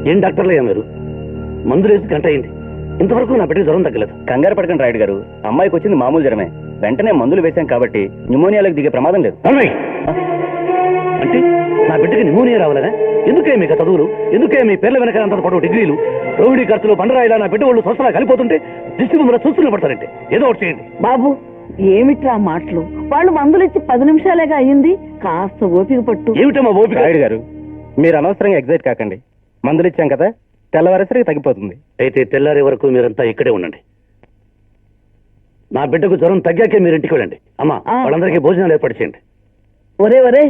ఏం డాక్టర్లయ్యా మీరు? మందులు వేసి గంట అయింది, ఇంతవరకు నా బిడ్డకి జ్వరం తగ్గలేదు. కంగారు పడకండి రాయుడు గారు, అమ్మాయికి వచ్చింది మామూలు జ్వరమే. వెంటనే మందులు వేశాం కాబట్టి న్యూమోనియాలకు దిగే ప్రమాదం లేదు. అంటే నా బిడ్డకి న్యూమోనియా రావాలనే? ఎందుకే మీకు చదువులు? ఎందుకే మీ పేర్ల వెనక అంత పొడవు డిగ్రీలు? రోహిణి ఖర్చులు బండరాయిలా నా బిడ్డ వాళ్ళు సంవత్సరాలు కలిపోతుంటే దిష్టి ముందర చూస్తూనే పడతారంటే ఏదో ఒకటి చేయండి. బాబు ఏమిట్రా మాటలు? వాళ్ళు మందులు ఇచ్చి 10 నిమిషాలేగా అయ్యింది, కాస్త ఓపిక పట్టు. ఏమిటమ్మా ఓపిక? రాయుడు గారు, మీరు అనవసరంగా ఎగ్జైట్ కాకండి. మందులు ఇచ్చాం కదా, తెల్లవారేసరికి తగ్గిపోతుంది. అయితే తెల్లారే వరకు మీరంతా ఇక్కడే ఉండండి. నా బిడ్డకు జ్వరం తగ్గాకే మీరు ఇంటికి వెళ్ళండి. అమ్మా, వాళ్ళందరికీ భోజనాలు ఏర్పాటు చేయండి. ఒరే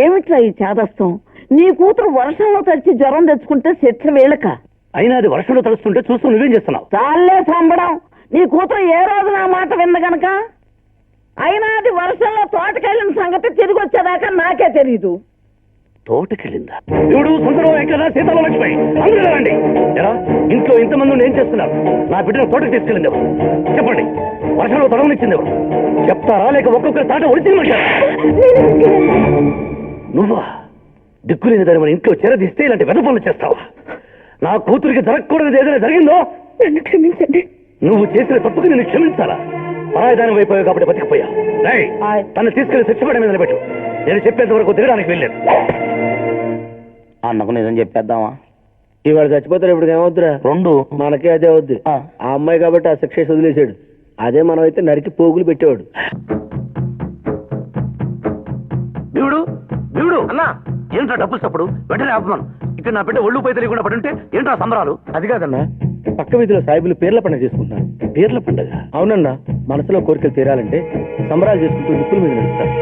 ఏమిట్రా ఈ చేదస్తం? నీ కూతురు వర్షంలో తడిచి జ్వరం తెచ్చుకుంటే శిక్ష వేళక. అయినా అది వర్షంలో తడుస్తుంటే చూస్తూ నువ్వేం చేస్తున్నావు? చాలే సంబడం. నీ కూతురు ఏ రోజు నా మాట వింద గనక. అయినా అది వర్షంలో తోటకెళ్ళిన సంగతి తిరిగి వచ్చేదాకా నాకే తెలీదు. తోటకెళ్ళిందా? దేవుడు సుందరం ఎక్కడ సీతాలో లక్ష్మి అందరూ రండి. ఎలా ఇంట్లో ఇంతమంది ఏం చేస్తున్నారు? నా బిడ్డను తోటకు తీసుకెళ్ళింది ఎవరు? చెప్పండి. వర్షంలో తొడవనిచ్చింది ఎవరు? చెప్తారా లేక ఒక్కొక్కరి తాట ఒడిచిమంటారా? నువ్వా? దిక్కులేని దాని మన ఇంట్లో చేరదీస్తే ఇలాంటి వెద పనులు చేస్తావా? నా కూతురికి జరగకూడదు ఏదైనా జరిగిందో నన్ను క్షమించండి. నువ్వు చేసిన తప్పుకి నేను క్షమించాలా? పరాయిదానం అయిపోయావు కాబట్టి బతికిపోయా. తను తీసుకెళ్లి శిక్షపడే మీద నిలబెట్టు. నేను చెప్పేంత వరకు దిగడానికి వెళ్ళలేదు. అన్నకు నిజం చెప్పేద్దామా? ఇవాళ చచ్చిపోతారు, ఇప్పుడు ఏమవుతురా? రెండు మనకే అదే అవుద్ది. ఆ అమ్మాయి కాబట్టి ఆ శిక్ష వదిలేశాడు. అదే మనం అయితే నరికి పోగులు పెట్టేవాడు. దేవుడు దేవుడు అన్నా, ఏంట్రా డబ్బులు తప్పుడు? వెంటనే ఆపమను. ఇక్కడ నా బిడ్డ ఒళ్ళు పై తెలియకుండా పడుంటే ఏంట్రా సంబరాలు? అది కాదన్నా, పక్క వీధిలో సాయిబులు పేర్ల పండుగ చేసుకుంటున్నారు. పేర్ల పండుగ? అవునన్నా, మనసులో కోరికలు తీరాలంటే సంబరాలు చేసుకుంటూ నిప్పుల మీద నడుస్తారు.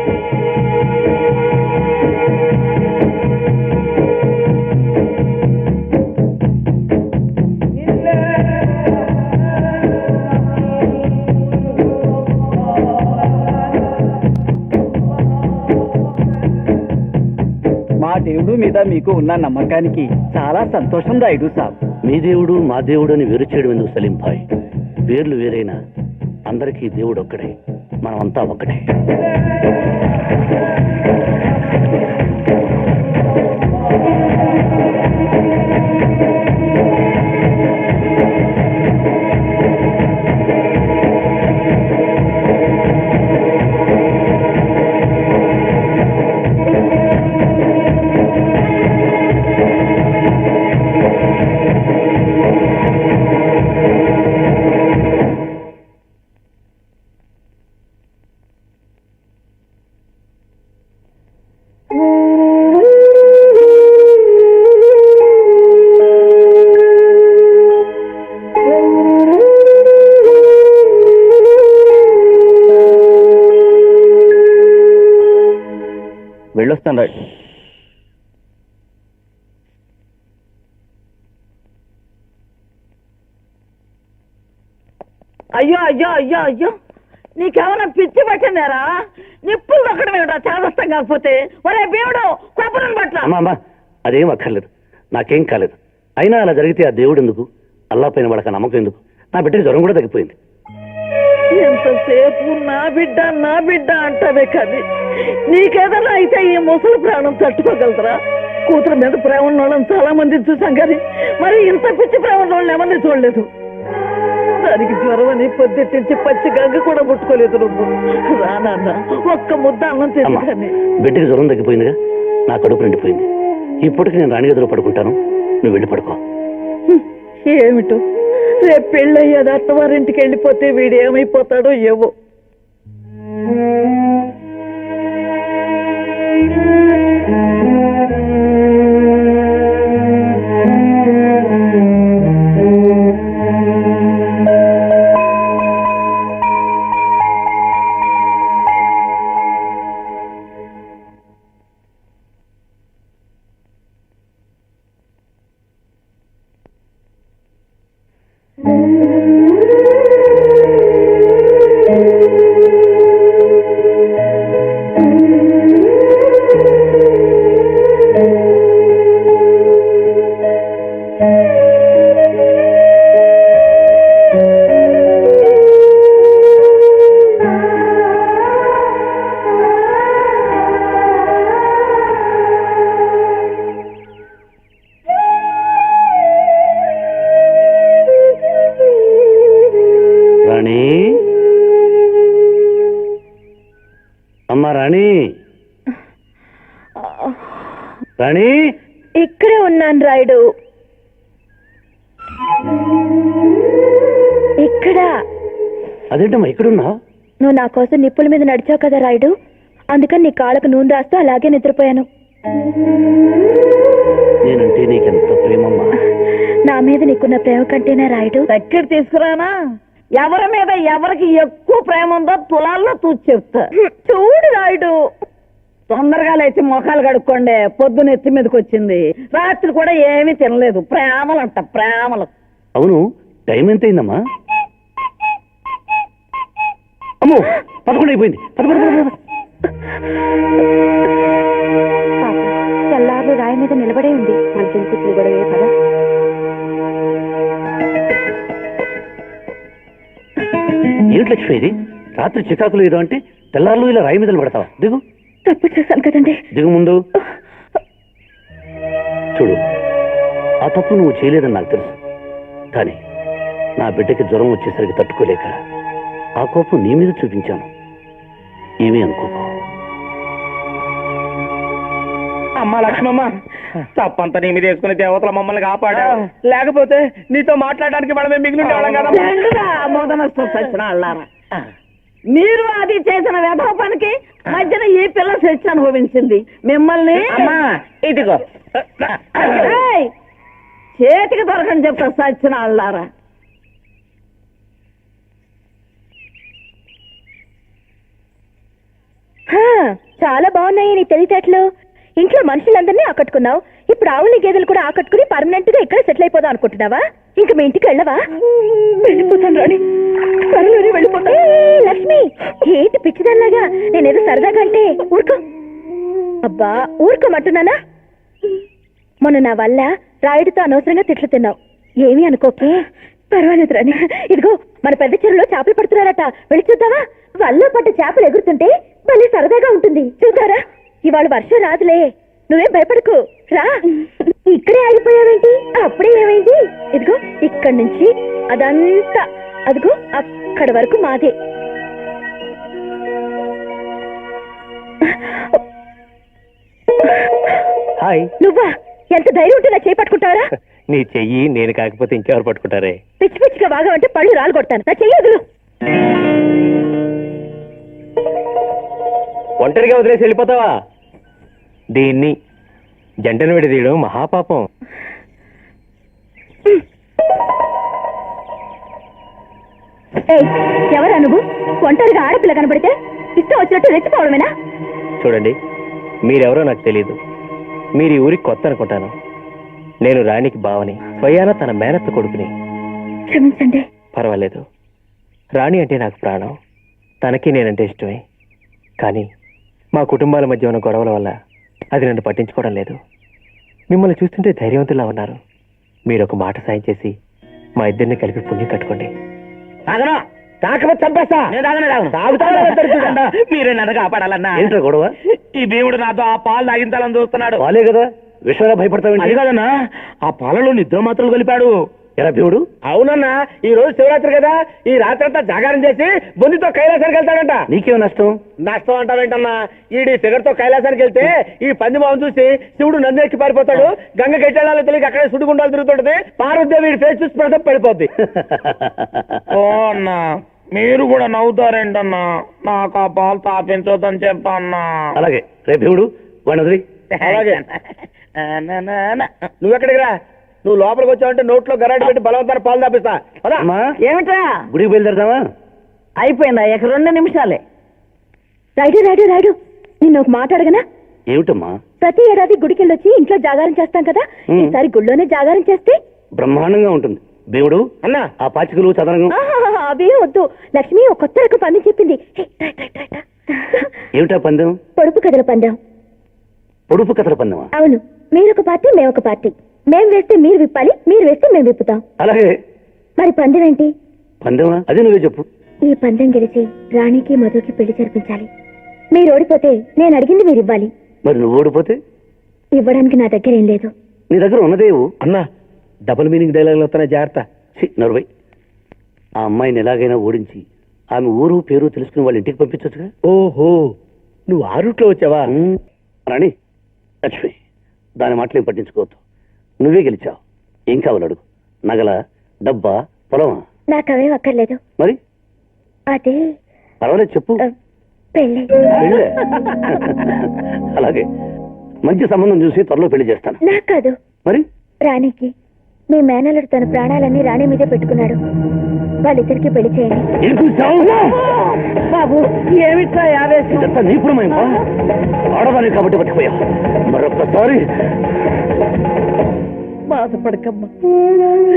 మా దేవుడు మీద మీకు ఉన్న నమ్మకానికి చాలా సంతోషం రాయుడు సాబ్. మీ దేవుడు మా దేవుడు అని వేరు చేయడం ఎందుకు సలీం భాయ్? పేర్లు వేరైనా అందరికీ దేవుడు ఒక్కడే, మనమంతా ఒక్కటే. వెళ్ళొస్తాను రాయుడు. అయ్యో అయ్యో అయ్యో అయ్యో, నీకేమైనా పిచ్చి పట్టిందారా? నిప్పులు దొక్కడం ఏమిటా చేదస్తం కాకపోతే? ఒరే దేవుడు, కొబ్బరిని పట్ల. అమ్మా, అదేం అక్కర్లేదు, నాకేం కాలేదు. అయినా అలా జరిగితే ఆ దేవుడు ఎందుకు? అల్లా పైన వాళ్ళకి నమ్మకం ఎందుకు? నా బిడ్డకి జ్వరం కూడా తగ్గిపోయింది. ఎంతసేపు నా బిడ్డ అంటావే కానీ నీకేదన్నా అయితే ఈ ముసలి ప్రాణం తట్టుకోగలదురా? కూతురు మీద ప్రేమ ఉన్న వాళ్ళని చాలా మందిని చూసాం కానీ మరి ఇంత పిచ్చి ప్రేమ ఉన్న వాళ్ళని ఎవరిని చూడలేదు. దానికి జ్వరం అని పొద్దుటించి పచ్చి గంగ కూడా ముట్టుకోలేదు నువ్వు. రానన్న ఒక్క ముద్ద అన్నం తీసుకొని. బిడ్డకి జ్వరం తగ్గిపోయిందిగా, నా కడుపు నిండిపోయింది. ఇప్పటికి నేను రాణిగదిలో పడుకుంటాను, నువ్వు వెళ్ళి పడుకో. ఏమిటో రేపు పెళ్ళయ్యేది అత్తవారింటికి వెళ్ళిపోతే వీడు ఏమైపోతాడో ఏవో. అమ్మా రాణి, రాణి, ఇక్కడే ఉన్నాను రాయుడు. ఇక్కడ అదేంటమ్మా ఇక్కడున్నావు? నువ్వు నా కోసం నిప్పుల మీద నడిచావు కదా రాయుడు, అందుకని నీ కాళ్ళకు నూనె రాస్తూ అలాగే నిద్రపోయాను. నేనంటే నీకెంత ప్రేమమ్మా. నా మీద నీకున్న ప్రేమ కంటేనా రాయుడు? దగ్గర తీసుకురానా? ఎవరి మీద ఎవరికి ఎక్కువ ప్రేమ ఉందో తులాల్లో తూచి చెప్తా. చూడు రాయుడు, తొందరగా లేచి మొఖాలు కడుక్కోండి, పొద్దున ఎత్తి మీదకి వచ్చింది. రాత్రి కూడా ఏమీ తినలేదు. ప్రేమలంట ప్రేమలు. అవును, టైం ఎంత అయిందమ్మా? అమ్మో, 11 అయిపోయింది. 11. తెల్లారు రాయి మీద నిలబడే ఉంది. మనకెందుకు తిరగడమే కదా. ఏంటి లక్ష్మి ఇది? రాత్రి చికాకులు ఏదో అంటే తెల్లారులు ఇలా రాయి మీద పడతావా? దిగు. తప్పు చేశాను కదండి. దిగు ముందు. చూడు, ఆ తప్పు నువ్వు చేయలేదని నాకు తెలుసు. కానీ నా బిడ్డకి జ్వరం వచ్చేసరికి తట్టుకోలేక ఆ కోపం నీ మీద చూపించాను. ఏమీ అనుకోకు. అమ్మా లక్ష్మమ్మ, తప్పంతా నీ మీద వేసుకుని దేవతల మమ్మల్ని కాపాడా, లేకపోతే నీతో మాట్లాడడానికి మనమే మిగిలి వాళ్ళం కదా. దండుగా మోదనస్తూ సచ్చిన అల్లారా. మీరు అది చేసిన వ్యధ పనికి మధ్యన ఈ పిల్ల శిక్ష అనుభవించింది. మిమ్మల్ని ఇదిగో ఏయ్, చేతికి దొరకని చెప్తా సచ్చిన అల్లారా. చాలా బాగున్నాయి నీ తెలివితేటలు. ఇంట్లో మనుషులందరినీ ఆకట్టుకున్నావు. ఇప్పుడు ఆవుని గేదెలు కూడా ఆకట్టుకుని పర్మనెంట్ గా ఇక్కడ సెటిల్ అయిపోదాం అనుకుంటున్నావా? ఇంక మీ ఇంటికి వెళ్ళవా? వెళ్ళిపోతాను రాణి, త్వరలోనే వెళ్ళిపోతా. లక్ష్మి, ఏంటి పిచ్చిదాన్లాగా? నేనేదో సరదాగా అంటే. ఊరుకో. అబ్బా ఊరుకోమంటున్నానా? మొన్న నా వల్ల రాయుడితో అనవసరంగా తిట్లు తిన్నావు. ఏమీ అనుకోకే. పర్వాలేదు రాణి. ఇదిగో మన పెద్ద చెరువులో చేపలు పడుతున్నారట, వెళ్ళి చూద్దావా? వల్ల పడ్డ చేపలు ఎగురుతుంటే భలే సరదాగా ఉంటుంది. చూద్దారా? ఇవాళ వర్షం రాదులే, నువ్వేం భయపడకు. రా. ఇక్కడే ఆగిపోయావేంటి? అప్పుడే ఏమైంది? ఇదిగో ఇక్కడి నుంచి అదంతా అదిగో అక్కడి వరకు మాదే. హాయ్. నువ్వా? ఎంత ధైర్యం ఉంటే నా చేయి పట్టుకుంటారా? నీ చెయ్యి నేను కాకపోతే ఇంకెవరు పట్టుకుంటారే? పిచ్చి పిచ్చిగా బాగా పళ్ళు రాలు కొడతాను. నా చెయ్యి వదులు. ఒంటరిగా వదిలేసి వెళ్ళిపోతావా? దీన్ని జంటను విడదీయడం మహాపాపం. ఏయ్, ఎవరా నువ్వు? ఒంటరిగా ఆడపిల్ల కనబడితే ఇష్టం వచ్చినట్టు రెచ్చిపోవడమేనా? చూడండి, మీరెవరో నాకు తెలియదు. మీరు ఈ ఊరికి కొత్త అనుకుంటాను. నేను రాణికి బావని, స్వయాన తన మేనత్త కొడుకుని. క్షమించండి. పర్వాలేదు. రాణి అంటే నాకు ప్రాణం, తనకి నేనంటే ఇష్టమే. కానీ మా కుటుంబాల మధ్య ఉన్న గొడవల వల్ల అది నన్ను పట్టించుకోవడం లేదు. మిమ్మల్ని చూస్తుంటే ధైర్యవంతులా ఉన్నారు. మీరు ఒక మాట సాయం చేసి మా ఇద్దరిని కలిపి పుణ్యం కట్టుకోండి. మీరే నన్ను కాపాడాలన్నా. ఏంట్రా గొడవ? ఈ భీముడు నాతో ఆ పాలు తాగించాలని చూస్తున్నాడు. పాలే కదా, విషయంగా భయపడతావు. అది కాదన్నా, ఆ పాలలో నిద్ర మాత్రలు కలిపాడు. ఎరా భీముడు? అవునన్నా, ఈ రోజు శివరాత్రి కదా, ఈ రాత్రి అంతా జాగారం చేసి బొందితో కైలాసానికి వెళ్తాడంట. నీకేం నష్టం? నష్టం అంటావేంటన్నా? ఈడి ఫిగర్ తో కైలాసానికి వెళ్తే ఈ పంది మొహం చూసి శివుడు నందెక్కి పారిపోతాడు. గంగ గెట్టాలో తెలియక అక్కడే సుడిగుండాలు తిరుగుతుంటది. పార్వతీదేవి వీడి ఫేస్ చూసి ప్రసవ పడిపోద్ది. ఓ అన్నా, మీరు కూడా నవ్వుతారేంటన్నా? నాకు ఆ పాలు తాపించొద్దని చెప్పన్నా. అలాగే రేపు భీముడు వాడిని వదిలి. అలాగే. నువ్వెక్కడికి రా? నువ్వు లోపలికి వచ్చావంటే నోట్లో గరాడు పెట్టి బలవంతాన్ని పాలు తాపిస్తా. అమ్మా, ఏమిటా? గుడికి బయలుదేరదామా? అయిపోయిందా? ఇక 2 నిమిషాలే. రాయుడు రాయుడు రాయుడు, నిన్ను ఒక మాట అడగనా? ఏమిటమ్మా? ప్రతి ఏడాది గుడికి వెళ్ళొచ్చి ఇంట్లో జాగారం చేస్తాం కదా, ఈసారి గుళ్ళోనే జాగారం చేస్తే బ్రహ్మాండంగా ఉంటుంది. భీముడు అన్నా, ఆ పాచికలు చదరంగం అవే వద్దు. లక్ష్మి ఒక కొత్త రకం పందెం చెప్పింది. ఏమిటా పందెం? పొడుపు కథల పందెం. పొడుపు కథల పందెమా? అవును, మీరొక పార్టీ మేమొక పార్టీ. మేం వేస్తే మీరు విప్పాలి, మీరు వేస్తే మేము విప్పుతాం. అలాగే. మరి పందెం ఏంటి? పందెమా? అదే నువ్వే చెప్పు. ఈ పందెం గెలిచి రాణికి మధుకి పెళ్లి జరిపించాలి. మీరు ఓడిపోతే నేను అడిగింది మీరు ఇవ్వాలి. మరి నువ్వు ఓడిపోతే? ఇవ్వడానికి నా దగ్గర ఏం లేదు. నీ దగ్గర ఉన్నదేవు. అన్నా, డబుల్ మీనింగ్ డైలాగులు వస్తున్నా, జాగ్రత్త. నరువై, ఆ అమ్మాయిని ఎలాగైనా ఓడించి ఆమె ఊరు పేరు తెలుసుకుని వాళ్ళ ఇంటికి పంపించొచ్చుగా. ఓహో, నువ్వు ఆ రూట్లో వచ్చావా? రాణి లక్ష్మి, దాని మాటలేం పట్టించుకోవద్దు. నువ్వే గెలిచావు. ఏం కావాలి అడుగు. నగల, డబ్బా, పొలమా? నాకు అవేం అక్కర్లేదు. మరి అదే పర్వాలేదు, చెప్పు. పెళ్ళి. పెళ్ళే? అలాగే, మంచి సంబంధం చూసి త్వరలో పెళ్లి చేస్తాను. నాకు కాదు, మరి రాణికి. మీ మేనల్లుడు తన ప్రాణాలన్నీ రాణి మీదే పెట్టుకున్నాడు. వాళ్ళిద్దరికి పెళ్లి చేయండి. ఏం చూసావు? బాబు ఏమిట్రా ఆవేశం? ఇదంతా నీ పురమైందా? ఆడదాన్ని కాబట్టి బతికిపోయావు. మరొక్కసారి బాధపడకమ్మా.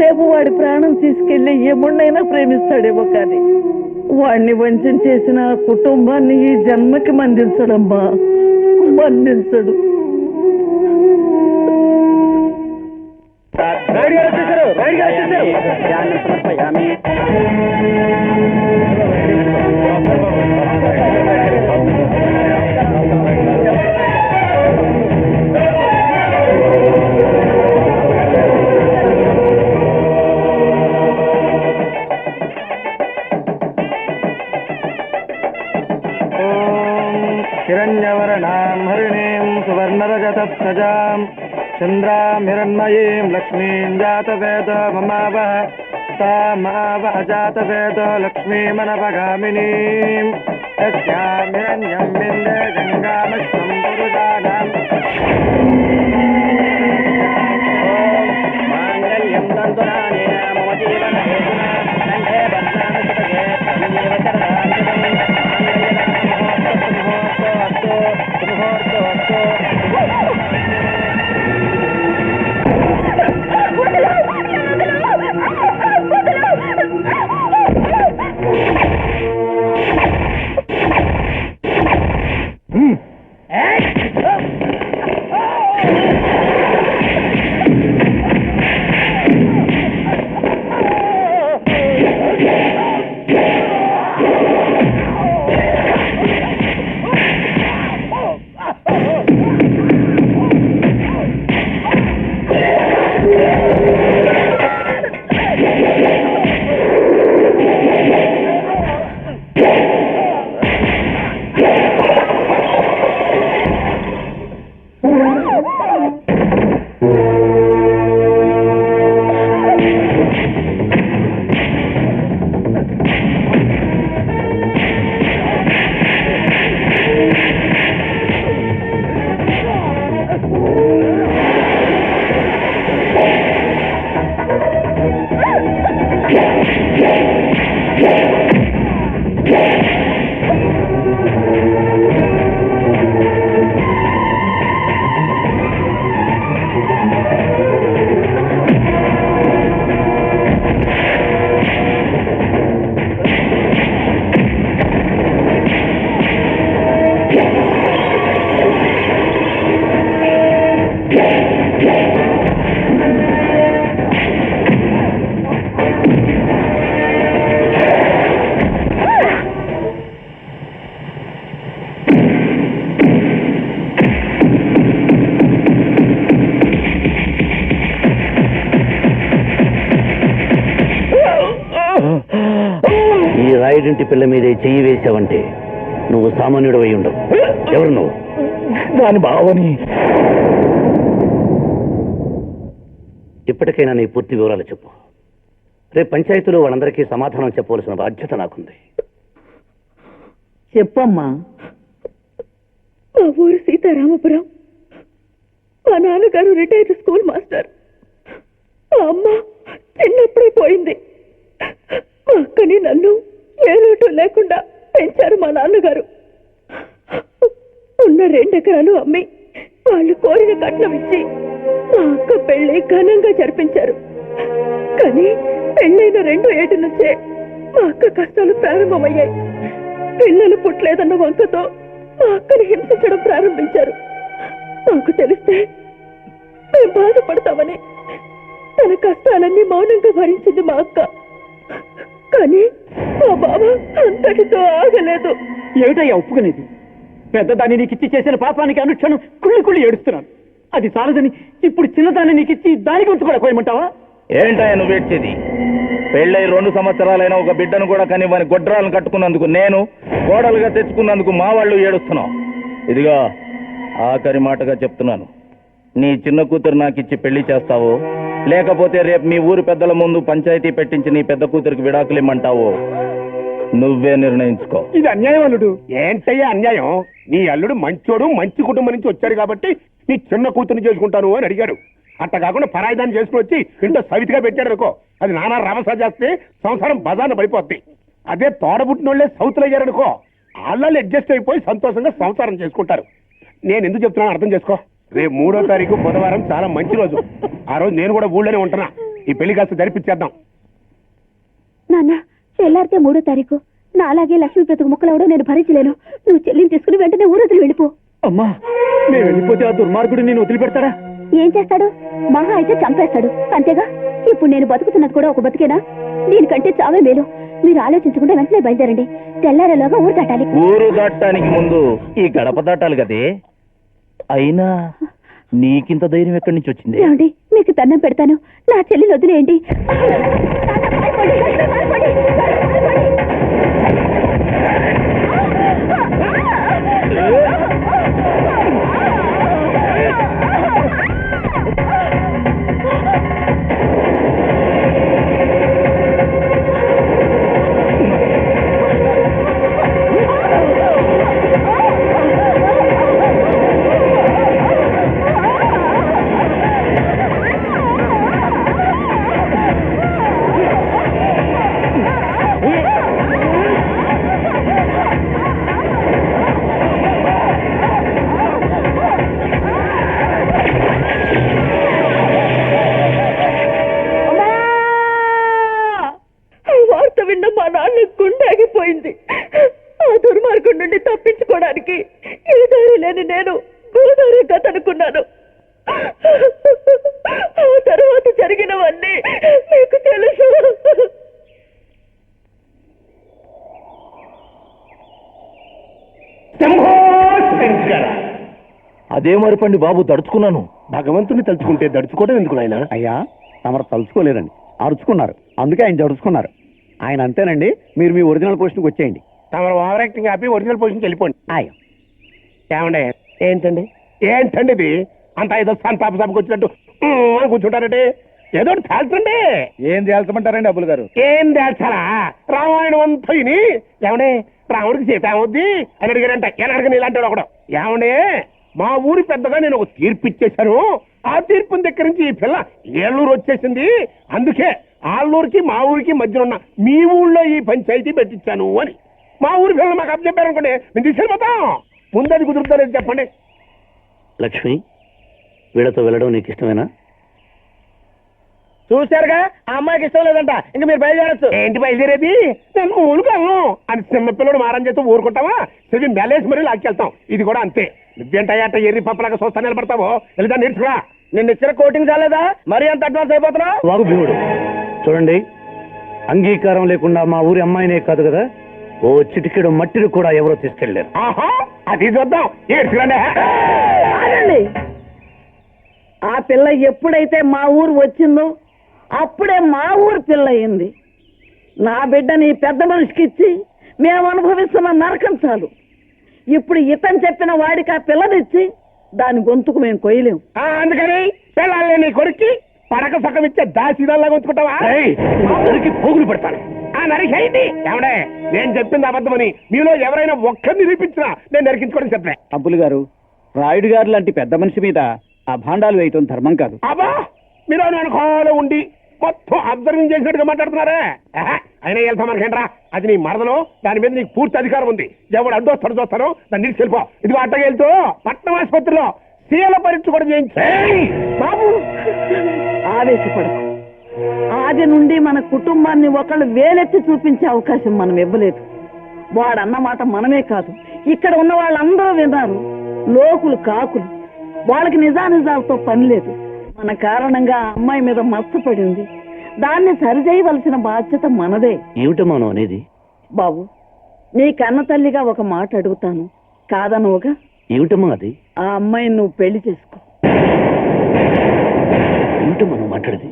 రేపు వాడి ప్రాణం తీసుకెళ్లి ఎముడినైనా ప్రేమిస్తాడేమో కానీ వాడిని వంచన చేసిన ఆ కుటుంబాన్ని ఈ జన్మకి మందించడమ్మా, మందించడు. రాయుడు గారు వచ్చేసారు, రాయుడు గారు వచ్చేసారు. హిరణ్యవర్ణాం హరిణీం సువర్ణరజతప్రజాం చంద్రాం హిరణ్మయీం లక్ష్మీం జాతవేద మమావహ తామావహ జాతవేద లక్ష్మీమనవగామినీం యస్యాం హిరణ్యం విందే గంగామశ్వం పురుషానాం మాంగళ్యం తంతునానేన మమ జీవన హేతునా కంఠే బధ్నామి సుభగే సంజీవ రాయుడింటి పిల్ల మీదే చెయ్యి వేసావంటే నువ్వు సామాన్యుడు అయి ఉండవు. ఎవరు నువ్వు? దాని బావని. ఇప్పటికైనా నీ పూర్తి వివరాలు చెప్పు. రేపు పంచాయతీలో వాళ్ళందరికీ సమాధానం చెప్పవలసిన బాధ్యత నాకుంది. చెప్పమ్మా. మా ఊరు సీతారామపురం. మా నాన్నగారు రిటైర్డ్ స్కూల్ మాస్టర్. మా అమ్మ చిన్నప్పుడే పోయింది. మా అక్కని నన్ను ఏ లోటు లేకుండా పెంచారు మా నాన్నగారు. ఉన్న 2 ఎకరాలు అమ్మి వాళ్ళు కోరిన కట్నం ఇచ్చి మా అక్క పెళ్లి ఘనంగా జరిపించారు. కానీ పెళ్ళైన 2 ఏటి నుంచే మా అక్క కష్టాలు ప్రారంభమయ్యాయి. పిల్లలు పుట్టలేదన్న వంకతో మా అక్కని హింసించడం ప్రారంభించారు. నాకు తెలిస్తే మేము బాధపడతామని తన కష్టాలన్నీ మౌనంగా భరించింది మా అక్క. కానీ మా బావ అంతటితో ఆగలేదు. ఏమిటయ్యా ఒప్పుకునేది? పెద్దదాన్ని నీకు ఇచ్చి చేసిన పాపానికి అనుక్షణం కుళ్ళి కుళ్ళి ఏడుస్తున్నాను. అది చాలదని ఇప్పుడు చిన్నదాన్ని నీకు ఇచ్చి దానికి ఉంచి కూడా కోయమంటావా? ఏంటయ్యా నువ్వు ఏడ్చేది? పెళ్ళై 2 సంవత్సరాలైన ఒక బిడ్డను కూడా కనివ్వని గొడ్రాలను కట్టుకున్నందుకు నేను, కోడలుగా తెచ్చుకున్నందుకు మా వాళ్ళు ఏడుస్తున్నాం. ఇదిగా ఆఖరి మాటగా చెప్తున్నాను, నీ చిన్న కూతురు నాకు ఇచ్చి పెళ్లి చేస్తావో లేకపోతే రేపు మీ ఊరు పెద్దల ముందు పంచాయతీ పెట్టించి నీ పెద్ద కూతురికి విడాకులు ఇమ్మంటావో నువ్వే నిర్ణయించుకో. ఇది అన్యాయం అల్లుడు. ఏంటయ్యా అన్యాయం? నీ అల్లుడు మంచోడు, మంచి కుటుంబం నుంచి వచ్చాడు కాబట్టి నీ చిన్న కూతుర్ని చేసుకుంటాను అని అడిగాడు. అట్ట కాకుండా పరాయిదాన్ని చేసుకుని వచ్చి ఇంట్లో సవితిగా పెట్టాడు అనుకో, అది నానా రవస చేస్తే సంసారం బజార్న పడిపోద్ది. అదే తోడబుట్టినోళ్లే సౌతులు అయ్యారనుకో, వాళ్ళు అడ్జస్ట్ అయిపోయి సంతోషంగా సంసారం చేసుకుంటారు. నేను ఎందుకు చెప్తున్నాను అర్థం చేసుకో. రేపు 3వ తారీఖు బుధవారం చాలా మంచి రోజు. ఆ రోజు నేను కూడా ఊళ్ళోనే ఉంటున్నా. ఈ పెళ్లి కాస్త జరిపించేద్దాం. నాన్న తెల్లారితే 3వ తారీఖు. నా అలాగే లక్ష్మీ బ్రతుకు ముక్కలవడం నేను భరించలేను. నువ్వు చెల్లిని తీసుకుని వెంటనే ఊరొదిలి వెళ్ళిపో. అమ్మా, నేను వెళ్ళిపోతే ఆ దుర్మార్గుడు నేను వదిలిపెడతాడా? ఏం చేస్తాడు? మహా అయితే చంపేస్తాడు, అంతేగా. ఇప్పుడు నేను బతుకుతున్నది కూడా ఒక బతికేనా? దీనికంటే చావే మేలు. మీరు ఆలోచించకుండా వెంటనే బయలుదేరండి. తెల్లారేలోగా ఊరు దాటాలి. ఊరు దాటడానికి ముందు ఈ గడప దాటాలి కదే. అయినా నీకింత ధైర్యం ఎక్కడి నుంచి వచ్చింది? ఏమండి, మీకు దండం పెడతాను, నా చెల్లిని వదిలేయండి. వార్త విన్న మా నాన్న గుండె ఆగిపోయింది. ఆ దుర్మార్గం నుండి తప్పించుకోవడానికి ఏ దారి లేని నేను గోదావరి గత అనుకున్నాను. ఆ తర్వాత జరిగినవన్నీ మీకు తెలుసు. అదే మరిపండి బాబు, దడుచుకున్నాను. భగవంతుని తలుచుకుంటే దడుచుకోవడం ఎందుకు నాయన? అయ్యా, తమరు తలుచుకోలేరండి, అరుచుకున్నారు. అందుకే ఆయన జడుచుకున్నారు. ఆయన అంతేనండి. మీరు మీ ఒరిజినల్ పొజిషన్కి వచ్చేయండి. తమరు ఓవర్ యాక్టింగ్ ఆపి ఒరిజినల్ పొజిషన్కి వెళ్ళిపోండి. ఏమండి? ఏంటండి ఇది? అంత ఐదో స్థానం పాప సభకు వచ్చినట్టు అని కూర్చుంటారంటే ఏదో తేల్చండి. ఏం తేల్చమంటారండి అబ్బులు గారు? ఏం తేల్చాలా? రామాయణం అంతా ఇని ఏమండే రాముడికి సీత ఏమవుద్ది అని అడిగారంట. ఎలా అడిగిన ఇలాంటి ఒకడు. ఏమండే, మా ఊరి పెద్దగా నేను ఒక తీర్పు ఇచ్చేశాను. ఆ తీర్పుని దగ్గర నుంచి ఈ పిల్ల ఏళ్ళూరు వచ్చేసింది. అందుకే ఆళ్ళూరికి మా ఊరికి మధ్యన ఉన్న మీ ఊళ్ళో ఈ పంచాయతీ పెట్టించాను అని. మా ఊరి పిల్లలు మాకు అప్పచెప్పారనుకోండి, మేము తీసుకెళ్ళిపోతాం. ముందది కుదురుతారని చెప్పండి. లక్ష్మి, వీళ్ళతో వెళ్ళడం నీకు ఇష్టమేనా? చూశారుగా, ఆ అమ్మాయికి ఇష్టం లేదంట. ఇంకా మీరు బయలుదేరచ్చు. ఏంటి బయలుదేరేది? నేను ఊరుకోను అని చిన్నపిల్లడు మారం చేస్తూ ఊరుకుంటావా? సరి మెలేసి మరీ లాక్కెళ్తాం. ఇది కూడా అంతే. నువ్వేంటయ్యాట ఎర్రి పప్పలాగా చూస్తా నిలబడతావో? వెళ్తా నేర్చుకురా. నిన్న ఇచ్చిన కోటింగ్ చాలేదా? మరీ అంత అడ్వాన్స్ అయిపోతున్నా? వాగు భీముడు, చూడండి, అంగీకారం లేకుండా మా ఊరి అమ్మాయినే కాదు కదా, ఓ చిటికెడు మట్టిని కూడా ఎవరో తీసుకెళ్ళారు. ఆహా, అది చూద్దాం. ఏడ్చుకురండి. ఆ పిల్ల ఎప్పుడైతే మా ఊరు వచ్చిందో అప్పుడే మా ఊరు పిల్ల అయింది. నా బిడ్డని పెద్ద మనిషికి ఇచ్చి మేము అనుభవిస్తున్న నరకం చాలు. ఇప్పుడు ఇతను చెప్పిన వాడికి ఆ పిల్లనిచ్చి దాని గొంతుకు మేము కొయ్యలేము. అందుకని పిల్లల్ని నీ కొడుక్కి పడక సొక్కం ఇచ్చే దాసిదాల్లాగా ఉంచుకుంటావా? పోగులు పెడతాను. ఆ నరికేయండి. ఏమండే, నేను చెప్పింది అబద్ధమని మీలో ఎవరైనా ఒక్కరిని నిరూపించినా నేను నరికించుకోవడం చెప్పలే. అబ్బులు గారు, రాయుడు గారు లాంటి పెద్ద మనిషి మీద ఆ భాండాలు వేయటం ధర్మం కాదు. అబ్బా, మీరు వెనకాల ఉండి మొత్తం అబ్జర్వింగ్ చేసినట్టుగా మాట్లాడుతున్నారే. అయినా వెళ్తా మనకేంట్రా? అది నీ మరదలో, దాని మీద నీకు పూర్తి అధికారం ఉంది. ఎవడు అడ్డొస్తాడు చూస్తాను, దాన్ని నీకు వెళ్ళిపో. ఇదిగో అట్టగా వెళ్తూ పట్నం ఆసుపత్రిలో సీఎల పరీక్ష కూడా చేయించు. బాబు, ఆవేశపడకు. ఆది నుండి మన కుటుంబాన్ని ఒకళ్ళు వేలెత్తి చూపించే అవకాశం మనం ఇవ్వలేదు. వాడన్నమాట మనమే కాదు, ఇక్కడ ఉన్న వాళ్ళందరూ విన్నారు. లోకులు కాకులు, వాళ్ళకి నిజానిజాలతో పని లేదు. మన కారణంగా అమ్మాయి మీద మచ్చపడింది. దాన్ని సరిచేయవలసిన బాధ్యత మనదే. ఏమిటమ్మా నువ్వు అనేది? బాబు, నీ కన్న తల్లిగా ఒక మాట అడుగుతాను, కాదనువుగా? ఏమిటమ్మా అది? ఆ అమ్మాయిని నువ్వు పెళ్లి చేసుకో. ఏమిటమ్మా నువ్వు మాట్లాడేది?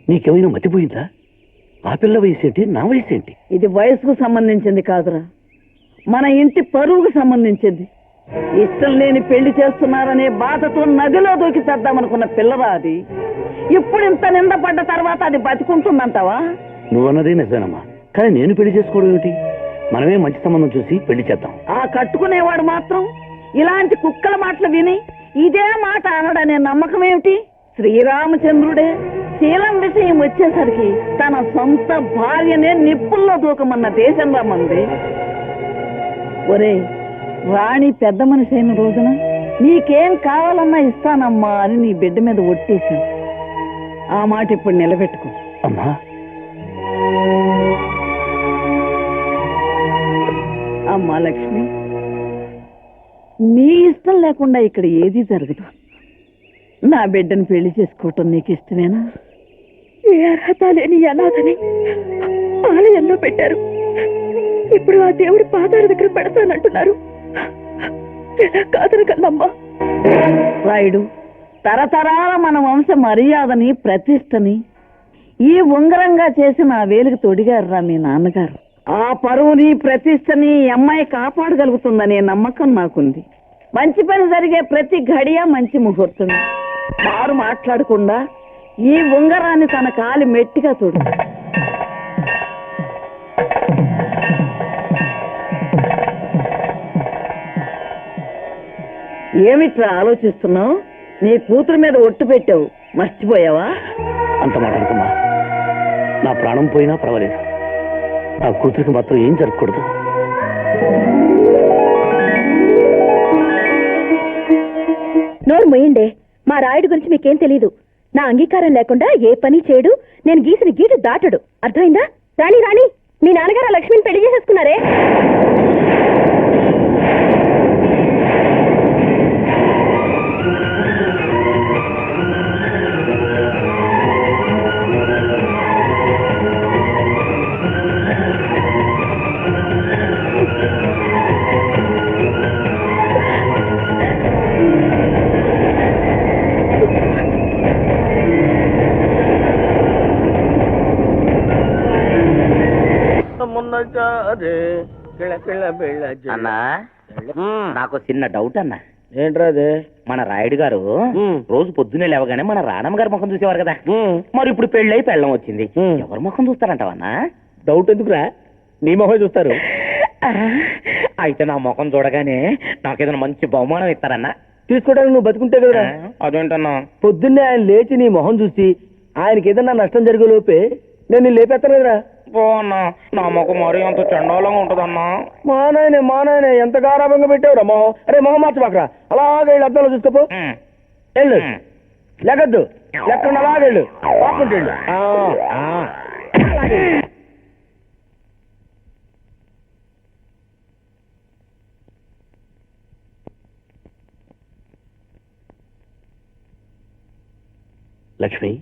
నీకేమైనా మతిపోయిందా? ఆ పిల్ల వయసు ఏంటి, నా వయసు ఏంటి? ఇది వయసుకు సంబంధించింది కాదురా, మన ఇంటి పరువుకు సంబంధించింది. ఇష్టం లేని పెళ్లి చేస్తున్నారనే బాధతో నదిలో దూకి చేద్దామనుకున్న పిల్లరా అది. ఇప్పుడు ఇంత నింద పడ్డ తర్వాత అది బతికుంటుందంటావా? నువ్వన్నది నిజమేనమ్మా, కానీ నేను పెళ్లి చేసుకోవడం ఏమిటి? మనమే మంచి సంబంధం చూసి పెళ్లి చేద్దాం. ఆ కట్టుకునేవాడు మాత్రం ఇలాంటి కుక్కల మాటలు విని ఇదే మాట అనడనే నమ్మకం ఏమిటి? శ్రీరామచంద్రుడే శీలం విషయం వచ్చేసరికి తన సొంత భార్యనే నిప్పుల్లో దూకమన్న దేశం రమ్మంది. ఒరే, రాణి పెద్ద మనిషి అయిన రోజున నీకేం కావాలన్నా ఇస్తానమ్మా అని నీ బిడ్డ మీద ఒట్టేశావు. ఆ మాట ఇప్పుడు నిలబెట్టుకో. అమ్మా, అమ్మా లక్ష్మి, నీ ఇష్టం లేకుండా ఇక్కడ ఏదీ జరగదు. నా బిడ్డను పెళ్లి చేసుకోవటం నీకు ఇష్టమేనా? ఏ అర్హత లేని అనాథని ఆలయంలో పెట్టారు. ఇప్పుడు ఆ దేవుడి పాదాల దగ్గర పెడతానంటున్నారు. ఎలా కాదనగలమ్మా? రాయుడు, తరతరాల మన వంశ మర్యాదని ప్రతిష్టని ఈ ఉంగరంగా చేసి నా వేలుకు తొడిగారురా మీ నాన్నగారు. ఆ పరువుని ప్రతిష్టని ఈ అమ్మాయి కాపాడగలుగుతుందనే నమ్మకం నాకుంది. మంచి పని జరిగే ప్రతి ఘడియ మంచి ముహూర్తం. వారు మాట్లాడకుండా ఈ ఉంగరాన్ని తన కాలి మెట్టిగా తొడు. ఏమిట్రా ఆలోచిస్తున్నావు? నీ కూతురు మీద ఒట్టు పెట్టావు, మర్చిపోయావా? అంత మాట అనుకున్నా, నా ప్రాణం పోయినా పర్వాలేదు, నా కూతురికి మాత్రం ఏం జరగకూడదు. నోరు మొయ్యండే. మా రాయుడు గురించి మీకేం తెలీదు. నా అంగీకారం లేకుండా ఏ పని చేయడు. నేను గీసిన గీటు దాటడు. అర్థమైందా? రాణి రాణి, మీ నాన్నగారు ఆ లక్ష్మిని పెళ్లి చేసేసుకున్నారే. అన్నా, నాకు చిన్న డౌట్ అన్నా. ఏంట్రా అదే? మన రాయుడు గారు రోజు పొద్దున్నే లేవగానే మన రాణమ్మ గారి ముఖం చూసేవారు కదా. మరి ఇప్పుడు పెళ్ళై పెళ్ళం వచ్చింది, ఎవరి ముఖం చూస్తారంటావన్నా? డౌట్ ఎందుకురా? నీ మొహం చూస్తారు. అయితే నా ముఖం చూడగానే నాకేదైనా మంచి బహుమానం ఇస్తారన్నా? తీసుకోవడానికి నువ్వు బతుకుంటే కదరా. అదేంటన్నా? పొద్దున్నే ఆయన లేచి నీ మొహం చూసి ఆయనకి ఏదన్నా నష్టం జరిగే లోపే నేను నీ లేపేస్తాను కదరా. అన్నా, నా ముఖం మరీ అంత చండాలంగా ఉంటదన్నా. మా నాయనే ఎంత గారాభంగా పెట్టావురా మొహం. అరే మొహం మార్చబాకరా, అలాగే వెళ్ళి అద్దంలో చూసుకోపో. వెళ్ళు, లెక్కద్దు, లెక్కకుండా అలాగే వెళ్ళు, పాకుంటూ వెళ్ళు. లక్ష్మి,